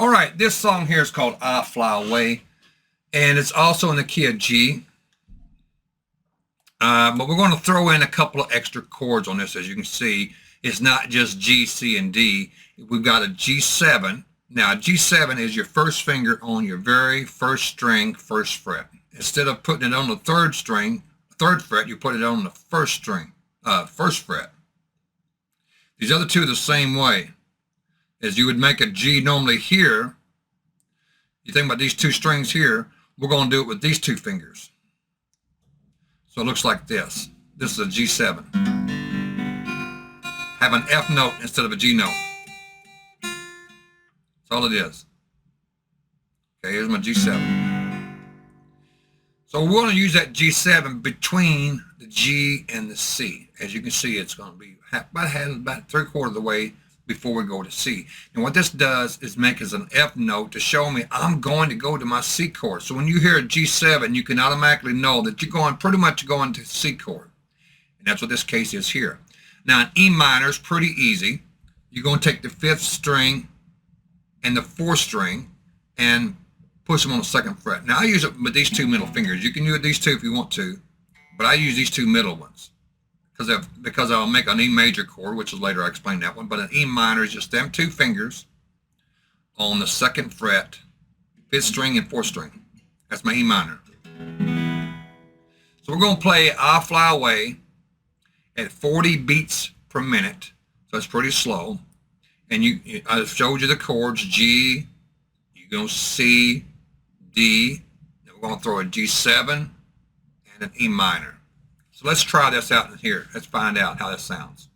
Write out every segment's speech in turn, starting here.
All right, this song here is called I Fly Away, and it's also in the key of G. But we're going to throw in a couple of extra chords on this. As you can see, it's not just G, C, and D. We've got a G7. Now, G7 is your first finger on your very first string, first fret. Instead of putting it on the third fret, you put it on the first string, first fret. These other two are the same way. As you would make a G normally here, you think about these two strings here, we're going to do it with these two fingers. So it looks like this. This is a G7. Have an F note instead of a G note. That's all it is. Okay, here's my G7. So we're going to use that G7 between the G and the C. As you can see, it's going to be about 3/4 of the way before we go to C. And what this does is make us an F note to show me I'm going to go to my C chord. So when you hear a G7, you can automatically know that you're pretty much going to C chord. And that's what this case is here. Now, in E minor is pretty easy. You're going to take the 5th string and the 4th string and push them on the 2nd fret. Now, I use it with these two middle fingers. You can use these two if you want to, but I use these two middle ones. Because I'll make an E major chord, which is later I explain that one, but an E minor is just them two fingers on the 2nd fret, 5th string and 4th string. That's my E minor. So we're going to play I Fly Away at 40 beats per minute, so it's pretty slow. And I showed you the chords, G, you're going to C, D, then we're going to throw a G7 and an E minor. So let's try this out in here. Let's find out how this sounds.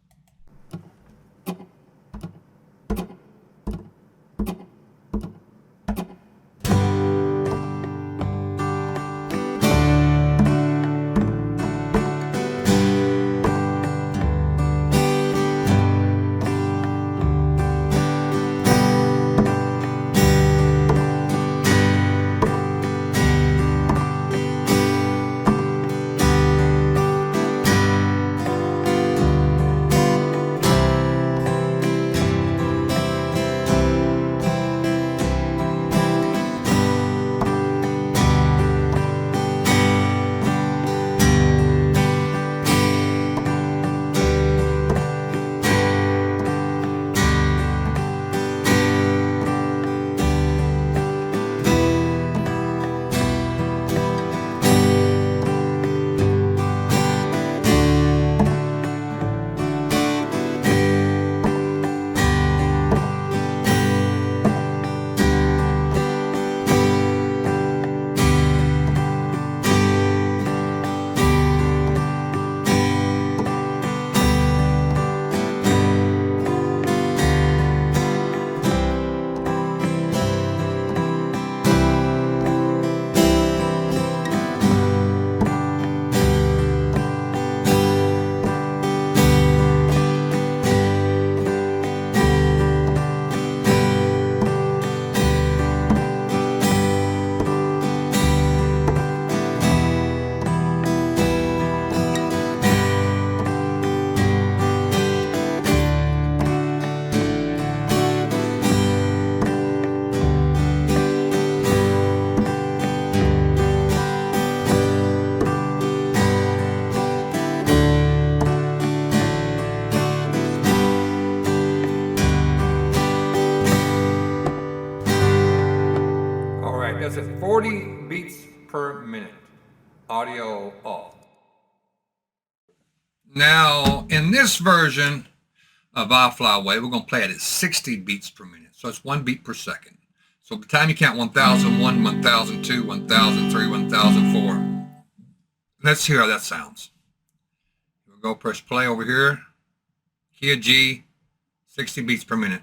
That's at 40 beats per minute. Audio off. Now, in this version of I Fly Away, we're going to play it at 60 beats per minute. So it's 1 beat per second. So by the time you count 1001, 1002, 1003, 1004, let's hear how that sounds. We'll go press play over here. Key of G, 60 beats per minute.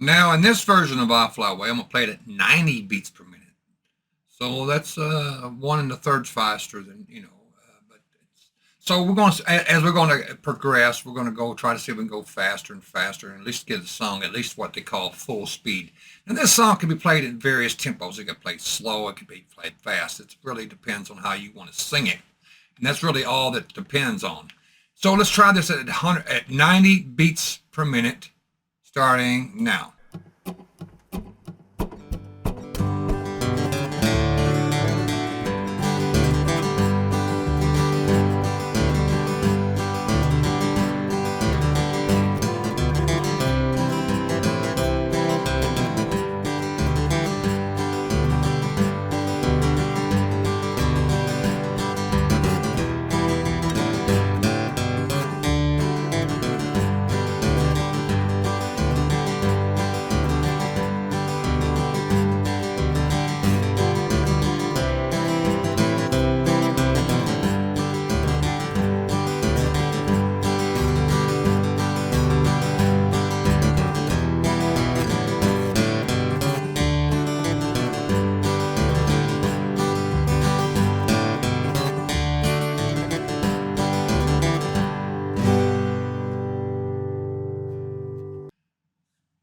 Now in this version of I Fly Away, I'm gonna play it at 90 beats per minute. So that's 1 1/3 faster than but so we're going to, as we're going to progress, we're going to go try to see if we can go faster and faster, and at least get the song at least what they call full speed. And this song can be played in various tempos. It can be played slow, it can be played fast. It really depends on how you want to sing it, and that's really all that depends on. So let's try this at 90 beats per minute, starting now.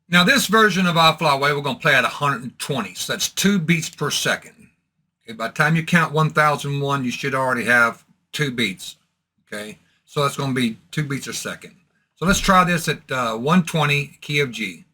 Now this version of I Fly Away, we're going to play at 120. So that's 2 beats per second. Okay, by the time you count 1001, you should already have 2 beats. Okay, so that's going to be 2 beats a second. So let's try this at 120, key of G.